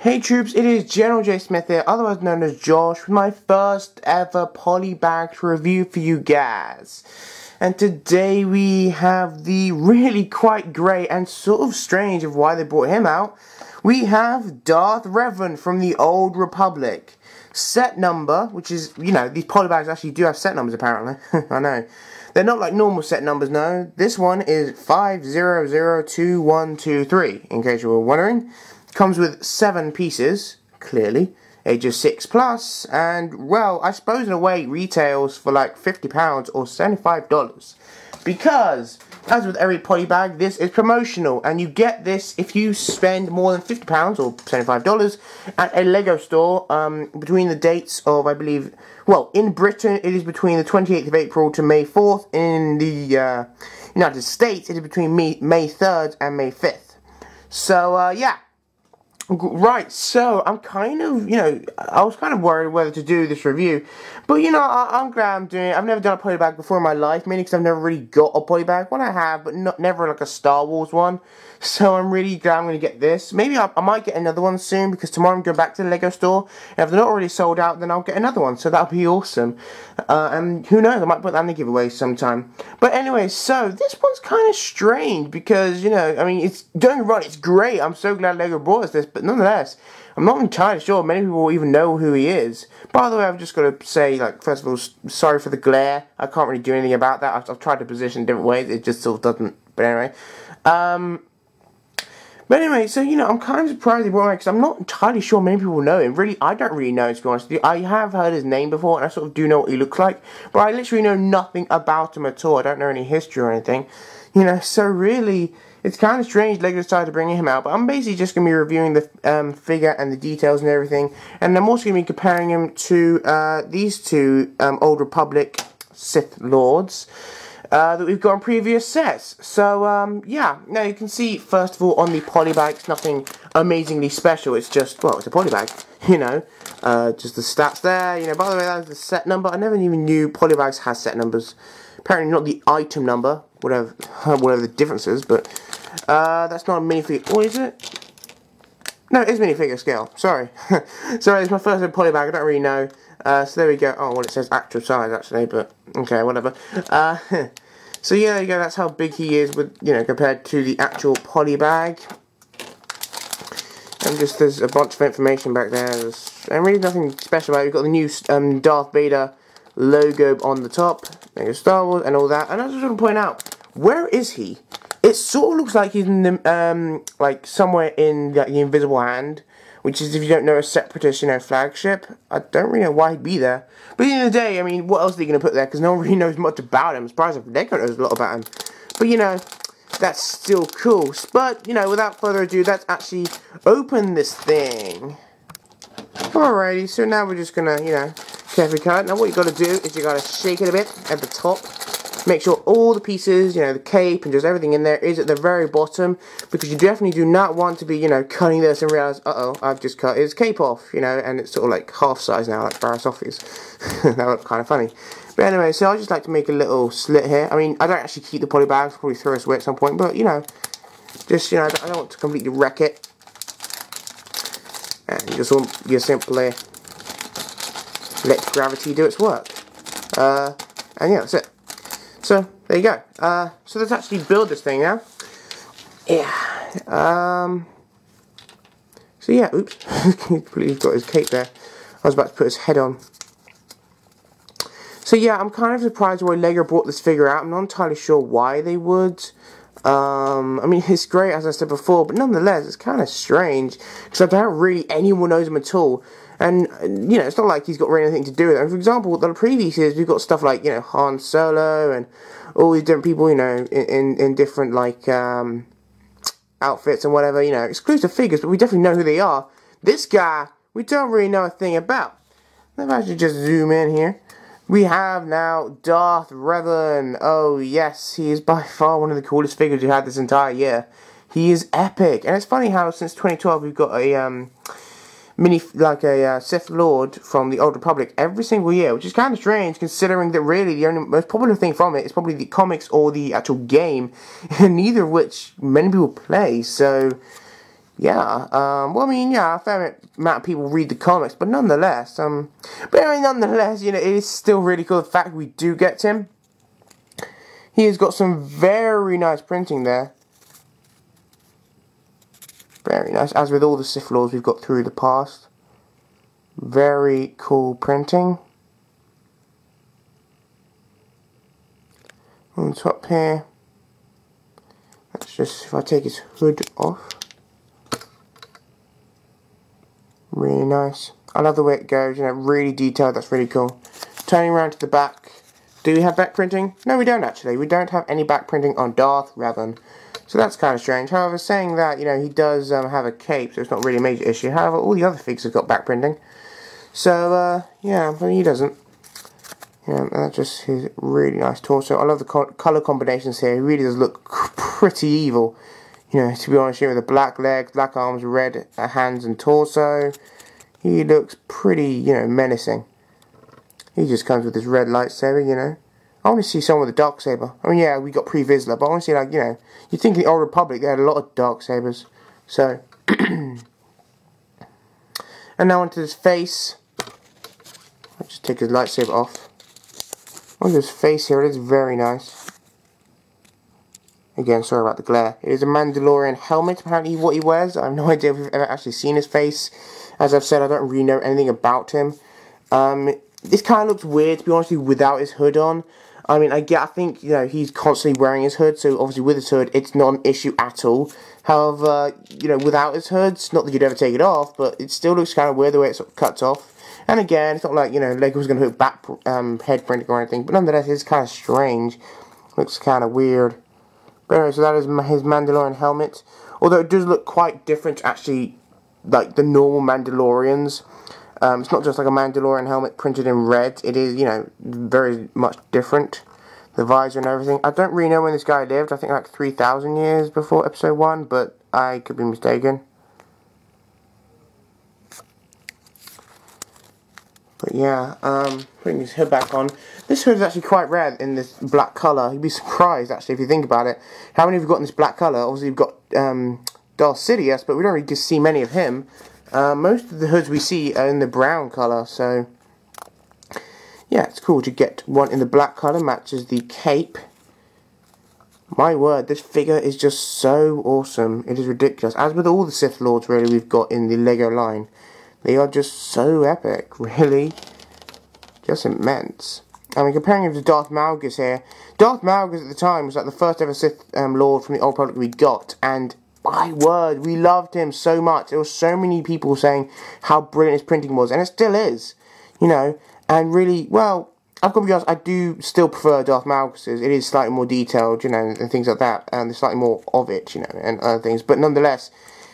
Hey troops, it is GeneralJSmith here, otherwise known as Josh, with my first ever polybag review for you guys. And today we have the really quite great and sort of strange of why they brought him out. We have Darth Revan from the Old Republic. Set number, which is, you know, these polybags actually do have set numbers apparently. I know. They're not like normal set numbers, no. This one is 5002123, in case you were wondering. Comes with 7 pieces, clearly, ages 6+, and, well, I suppose in a way retails for like £50 or $75. Because, as with every polybag, this is promotional, and you get this if you spend more than £50 or $75 at a Lego store between the dates of, I believe, well, in Britain it is between the 28th of April to May 4th, in the United States it is between May 3rd and May 5th. So, yeah. Right, so I'm kind of, you know, I was kind of worried whether to do this review, but you know, I'm glad I'm doing it. I've never done a polybag before in my life, mainly because I've never really got a polybag. One I have, but never like a Star Wars one, so I'm really glad I'm going to get this. Maybe I might get another one soon, because tomorrow I'm going back to the Lego store, and if they're not already sold out, then I'll get another one, so that'll be awesome. And who knows, I might put that in the giveaway sometime. But anyway, so this one's kind of strange, because, you know, I mean, don't get me wrong, it's great. I'm so glad Lego brought us this, but nonetheless, I'm not entirely sure many people even know who he is. By the way, I've just got to say, like, first of all, sorry for the glare. I can't really do anything about that. I've tried to position different ways. It just sort of doesn't. But anyway. But anyway, so, you know, I'm kind of surprised he brought him because I'm not entirely sure many people know him. Really, I don't really know him, to be honest with you. I have heard his name before, and I sort of do know what he looks like. But I literally know nothing about him at all. I don't know any history or anything. You know, so really, it's kind of strange Lego decided to bring him out, but I'm basically just going to be reviewing the figure and the details and everything, and I'm also going to be comparing him to these two Old Republic Sith Lords that we've got in previous sets. So, yeah, now you can see, first of all, on the polybag, it's nothing amazingly special, it's just, well, it's a polybag, you know, just the stats there, you know. By the way, that's the set number. I never even knew polybags has set numbers. Apparently not the item number, whatever the difference is, but that's not a minifigure. Or is it? No, it is minifigure scale. Sorry. Sorry, it's my first ever polybag, I don't really know. So there we go. Oh, well, it says actual size, actually, but okay, whatever. So yeah, there you go, that's how big he is, with, you know, compared to the actual polybag. And just, there's a bunch of information back there. And really nothing special about it. We've got the new Darth Vader logo on the top, Lego Star Wars and all that. And I just want to point out, where is he? It sort of looks like he's in the like somewhere in the Invisible Hand, which is, if you don't know, a separatist, you know, flagship. I don't really know why he'd be there, but at the end of the day, I mean, what else are they going to put there? Because no one really knows much about him. I'm surprised if Lego knows a lot about him, but you know, that's still cool. But you know, without further ado, let's actually open this thing. Alrighty, so now we're just gonna, you know, carefully cut. Now what you got to do is you got to shake it a bit at the top. Make sure all the pieces, you know, the cape and just everything in there is at the very bottom, because you definitely do not want to be, you know, cutting this and realize, uh-oh, I've just cut his cape off, you know, and it's sort of like half size now, like Barasoffi's. That looks kind of funny. But anyway, so I just like to make a little slit here. I mean, I don't actually keep the polybags, probably throw it away at some point, but, you know, just, you know, I don't want to completely wreck it. And you simply let gravity do its work. And yeah, that's it. So, there you go. So let's actually build this thing now. Yeah. So yeah, oops. He completely got his cape there. I was about to put his head on. So yeah, I'm kind of surprised why Lego brought this figure out. I'm not entirely sure why they would. I mean, it's great, as I said before, but nonetheless, it's kind of strange, because I doubt really anyone knows him at all. And, you know, it's not like he's got really anything to do with it. And for example, the previous years, we've got stuff like, you know, Han Solo and all these different people, you know, in different, like, outfits and whatever, you know, exclusive figures, but we definitely know who they are. This guy, we don't really know a thing about. If I should just zoom in here. We have now Darth Revan. Oh, yes, he is by far one of the coolest figures we've had this entire year. He is epic. And it's funny how since 2012 we've got a Sith Lord from the Old Republic every single year, which is kind of strange considering that really the only most popular thing from it is probably the comics or the actual game, neither of which many people play. So yeah, well, I mean, yeah, a fair amount of people read the comics, but nonetheless, you know, it is still really cool the fact we do get him. He has got some very nice printing there. Very nice, as with all the Sith Lords we've got through the past. Very cool printing. On top here, let's just, if I take his hood off. Really nice. I love the way it goes, you know, really detailed, that's really cool. Turning around to the back. Do we have back printing? No, we don't actually. We don't have any back printing on Darth Revan. So that's kind of strange. However, saying that, you know, he does have a cape, so it's not really a major issue. However, all the other figures have got back printing. So, yeah, but he doesn't. Yeah, that's just his really nice torso. I love the colour combinations here. He really does look pretty evil. You know, to be honest here, with the black legs, black arms, red hands and torso. He looks pretty, you know, menacing. He just comes with his red lightsaber, you know. I want to see someone with a darksaber. I mean, yeah, we got Pre-Vizsla, but I want to see, like, you know, you think in the Old Republic they had a lot of darksabers. So, and now onto his face. I'll just take his lightsaber off. Onto his face here, it is very nice. Again, sorry about the glare. It is a Mandalorian helmet, apparently, what he wears. I have no idea if we've ever actually seen his face. As I've said, I don't really know anything about him. This kind of looks weird, to be honest with you, without his hood on. I mean, I think, you know, he's constantly wearing his hood, so obviously with his hood, it's not an issue at all. However, you know, without his hood, it's not that you'd ever take it off, but it still looks kind of weird the way it sort of cuts off. And again, it's not like, you know, Lego's going to hook back head printing or anything, but nonetheless, it's kind of strange. Looks kind of weird. But anyway, so that is his Mandalorian helmet. Although it does look quite different, actually, like the normal Mandalorians. It's not just like a Mandalorian helmet printed in red. It is, you know, very much different. The visor and everything. I don't really know when this guy lived. I think like 3,000 years before Episode 1, but I could be mistaken. But yeah, putting his hood back on. This hood is actually quite rare in this black colour. You'd be surprised, actually, if you think about it. How many have we got in this black colour? Obviously, we've got Darth Sidious, but we don't really get to see many of him. Most of the hoods we see are in the brown colour, so yeah, it's cool to get one in the black colour, matches the cape. My word, this figure is just so awesome. It is ridiculous. As with all the Sith Lords, really, we've got in the Lego line. They are just so epic, really. Just immense. I mean, comparing him to Darth Malgus here. Darth Malgus at the time was like the first ever Sith Lord from the Old Republic we got, and my word, we loved him so much. There were so many people saying how brilliant his printing was, and it still is, you know. And really, well, I've got to be honest, I do still prefer Darth Malgus's. It is slightly more detailed, you know, and things like that, and there's slightly more of it, you know, and other things. But nonetheless,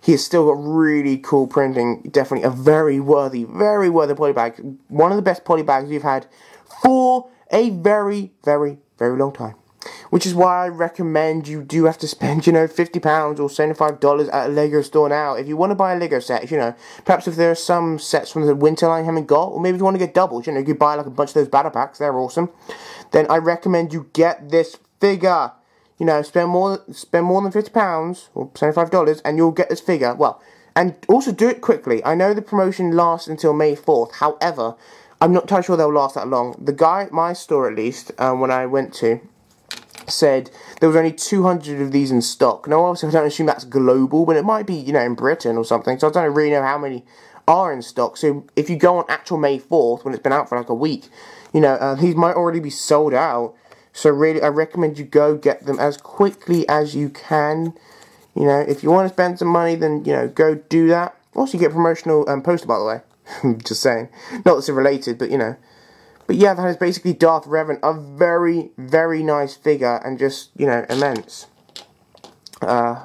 he has still got really cool printing. Definitely a very worthy polybag. One of the best polybags we've had for a very, very, very long time. Which is why I recommend you do have to spend, you know, £50 or $75 at a Lego store now. If you want to buy a Lego set, you know, perhaps if there are some sets from the winter line you haven't got, or maybe if you want to get doubles, you know, you could buy like a bunch of those battle packs, they're awesome. Then I recommend you get this figure. You know, spend more than £50 or $75 and you'll get this figure. Well, and also do it quickly. I know the promotion lasts until May 4th. However, I'm not entirely sure they'll last that long. The guy at my store, at least, when I went to, said there was only 200 of these in stock. Now, obviously, I don't assume that's global, but it might be, you know, in Britain or something. So I don't really know how many are in stock. So if you go on actual May 4th, when it's been out for like a week, you know, these might already be sold out. So really, I recommend you go get them as quickly as you can. You know, if you want to spend some money, then, you know, go do that. Also, you get a promotional poster, by the way. Just saying. Not that it's related, but, you know. But yeah, that is basically Darth Revan. A very, very nice figure and just, you know, immense.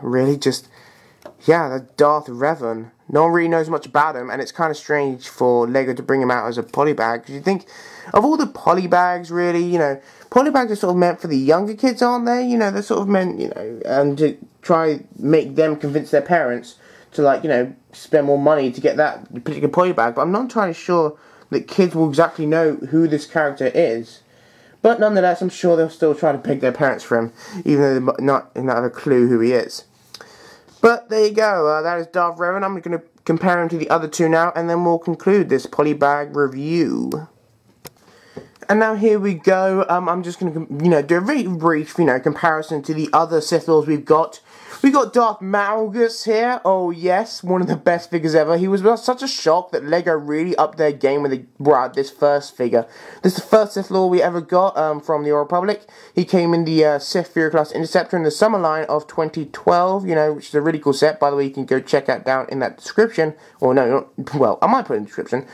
Really just, yeah, the Darth Revan. No one really knows much about him, and it's kind of strange for Lego to bring him out as a polybag. Because you think, of all the polybags, really, you know, polybags are sort of meant for the younger kids, aren't they? You know, they're sort of meant, you know, to try make them convince their parents to, like, you know, spend more money to get that particular polybag. But I'm not entirely sure that kids will exactly know who this character is. But nonetheless, I'm sure they'll still try to beg their parents for him, even though they not have a clue who he is. But there you go, that is Darth Revan. I'm going to compare him to the other two now, and then we'll conclude this polybag review. And now here we go. I'm just going to, do a very brief, comparison to the other Sith Lords we've got. We got Darth Malgus here. Oh yes, one of the best figures ever. He was such a shock that LEGO really upped their game when they brought out this first figure. This is the first Sith Lord we ever got from the Old Republic. He came in the Sith Fury Class Interceptor in the summer line of 2012, which is a really cool set. By the way, you can go check that down in that description. Or no, well, I might put it in the description.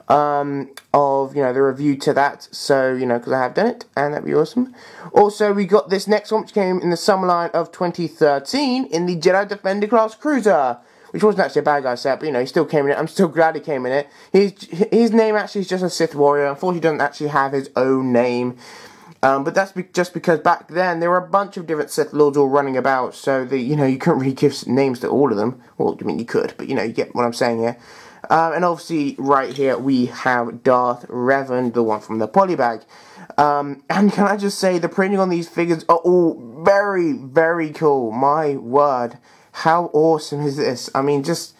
Of the review to that, so because I have done it, and that'd be awesome. Also, we got this next one, which came in the summer line of 2013 in the Jedi Defender class cruiser, which wasn't actually a bad guy set, but he still came in it. I'm still glad he came in it. His name actually is just a Sith warrior. Unfortunately, he doesn't actually have his own name. But that's just because back then there were a bunch of different Sith Lords all running about, so you couldn't really give names to all of them. Well, I mean you could, but you get what I'm saying here. And obviously, right here, we have Darth Revan, the one from the polybag. And can I just say, the printing on these figures are all very, very cool. My word, how awesome is this? I mean, just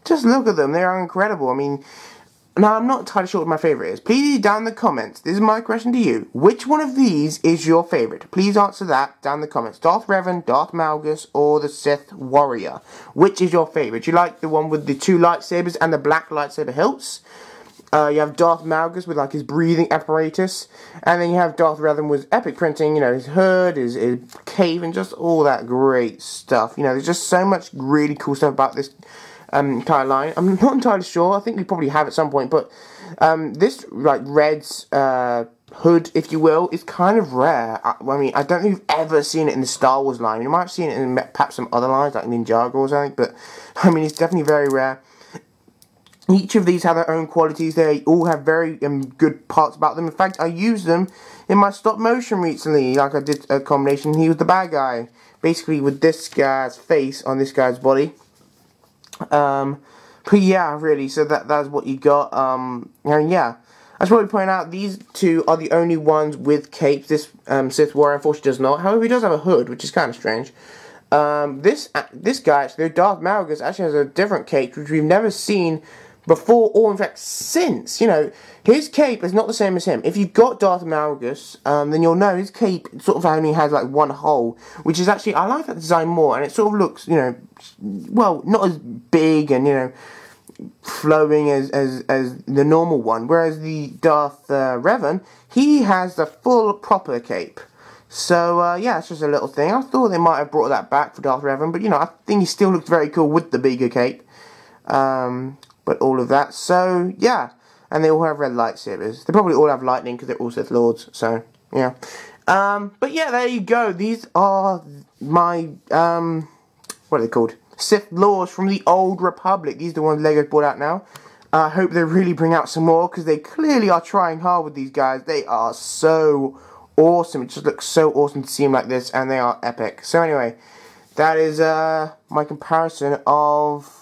look at them. They are incredible. I mean, now I'm not entirely sure what my favourite is. Please leave down in the comments. This is my question to you. Which one of these is your favourite? Please answer that down in the comments. Darth Revan, Darth Malgus, or the Sith Warrior? Which is your favourite? You like the one with the two lightsabers and the black lightsaber hilts? You have Darth Malgus with his breathing apparatus, and then you have Darth Revan with epic printing, his hood, his cape, and just all that great stuff. There's just so much really cool stuff about this entire line. I'm not entirely sure. I think we probably have at some point, but this Red's hood, if you will, is kind of rare. I mean, I don't think you've ever seen it in the Star Wars line. You might have seen it in perhaps some other lines like Ninjago or something, but I mean, it's definitely very rare. Each of these have their own qualities. They all have very good parts about them. In fact, I used them in my stop motion recently. I did a combination. He was the bad guy, basically with this guy's face on this guy's body. But yeah, really, so that's what you got. And yeah, I should probably point out these two are the only ones with capes. This Sith Warrior unfortunately does not. However, he does have a hood, which is kind of strange. This guy, actually, Darth Malgus, actually has a different cape, which we've never seen before, or in fact since. His cape is not the same as him. If you've got Darth Malgus, then you'll know his cape sort of only has one hole, which is actually, I like that design more, and it sort of looks, well, not as big and, flowing as the normal one, whereas the Darth Revan, he has the full proper cape. So, yeah, it's just a little thing. I thought they might have brought that back for Darth Revan, but, I think he still looks very cool with the bigger cape. But all of that, so, yeah. And they all have red lightsabers. They probably all have lightning because they're all Sith Lords, so, yeah. But, yeah, there you go. These are my, what are they called? Sith Lords from the Old Republic. These are the ones LEGO brought out now. I hope they really bring out some more, because they clearly are trying hard with these guys. They are so awesome. It just looks so awesome to see them like this, and they are epic. So anyway, that is my comparison of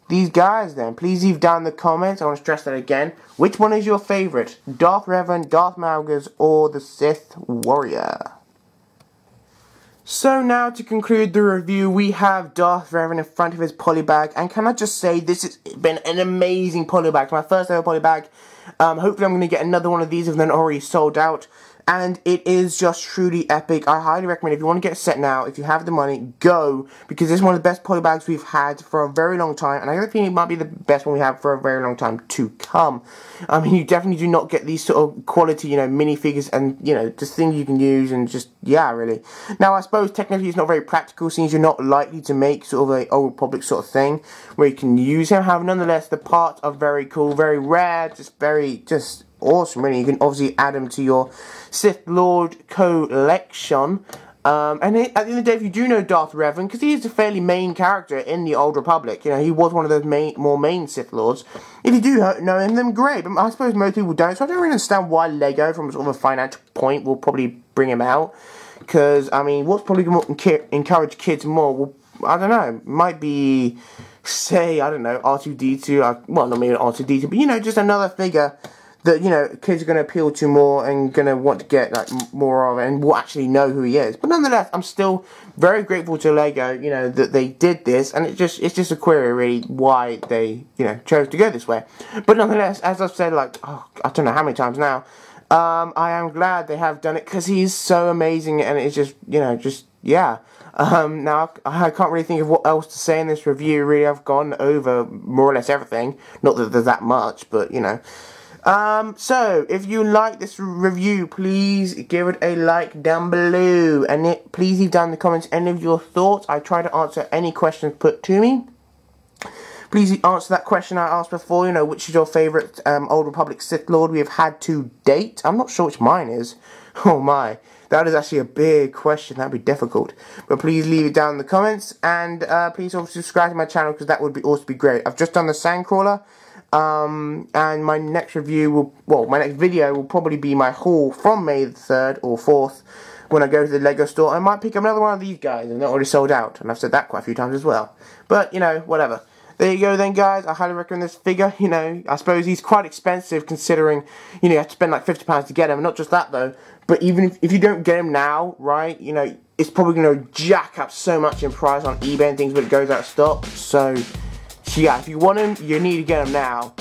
these guys then. Please leave down in the comments. I want to stress that again. Which one is your favourite? Darth Revan, Darth Malgus, or the Sith Warrior? So now to conclude the review, we have Darth Revan in front of his polybag, and can I just say this has been an amazing polybag. It's my first ever polybag. Hopefully I'm going to get another one of these if they're not already sold out. And it is just truly epic. I highly recommend, if you want to get a set now, if you have the money, go. Because this is one of the best polybags we've had for a very long time. And I get the feeling it might be the best one we have for a very long time to come. I mean, you definitely do not get these sort of quality, minifigures and, just things you can use and just, yeah, really. Now, I suppose technically it's not very practical, since you're not likely to make sort of a Old Republic sort of thing where you can use him. However, nonetheless, the parts are very cool, very rare, just awesome, really. You can obviously add them to your Sith Lord collection. And at the end of the day, if you do know Darth Revan, because he is a fairly main character in the Old Republic, he was one of those more main Sith Lords. If you do know him, then great. But I suppose most people don't, so I don't really understand why LEGO, from sort of a financial point, will probably bring him out. Because, I mean, what's probably going to encourage kids more? Well, I don't know. Might be, say, I don't know, R2-D2. Well, not maybe R2-D2, but, just another figure that, you know, kids are going to appeal to more and going to want to get like more of it and will actually know who he is. But nonetheless, I'm still very grateful to Lego, you know, that they did this, and it's just a query really why they, you know, chose to go this way. But nonetheless, as I've said, like, oh, I don't know how many times now, I am glad they have done it because he's so amazing, and it's just, you know, yeah. Now, I can't really think of what else to say in this review. Really, I've gone over more or less everything. Not that there's that much, but, you know. So, if you like this review, please give it a like down below. And please leave down in the comments any of your thoughts. I try to answer any questions put to me. Please answer that question I asked before, you know, which is your favourite Old Republic Sith Lord we have had to date. I'm not sure which mine is. Oh my, that is actually a big question. That would be difficult. But please leave it down in the comments. And please also subscribe to my channel because that would also be great. I've just done the Sandcrawler. And my next review my next video will probably be my haul from May the 3rd or 4th when I go to the Lego store. I might pick up another one of these guys, and they're already sold out, and I've said that quite a few times as well. But, you know, whatever. There you go then, guys. I highly recommend this figure. You know, I suppose he's quite expensive considering, you know, you have to spend like £50 to get him. Not just that, though, but even if you don't get him now, right, you know, it's probably going to jack up so much in price on eBay and things when it goes out of stock. So, yeah, if you want him, you need to get him now.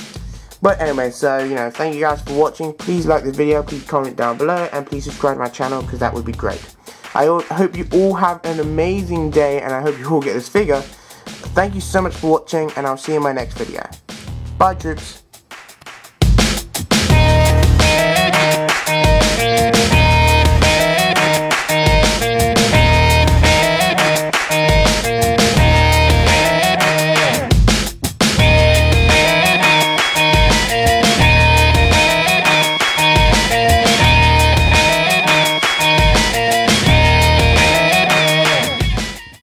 But anyway, so, you know, thank you guys for watching. Please like this video, please comment down below, and please subscribe to my channel because that would be great. I hope you all have an amazing day, and I hope you all get this figure. Thank you so much for watching, and I'll see you in my next video. Bye, troops.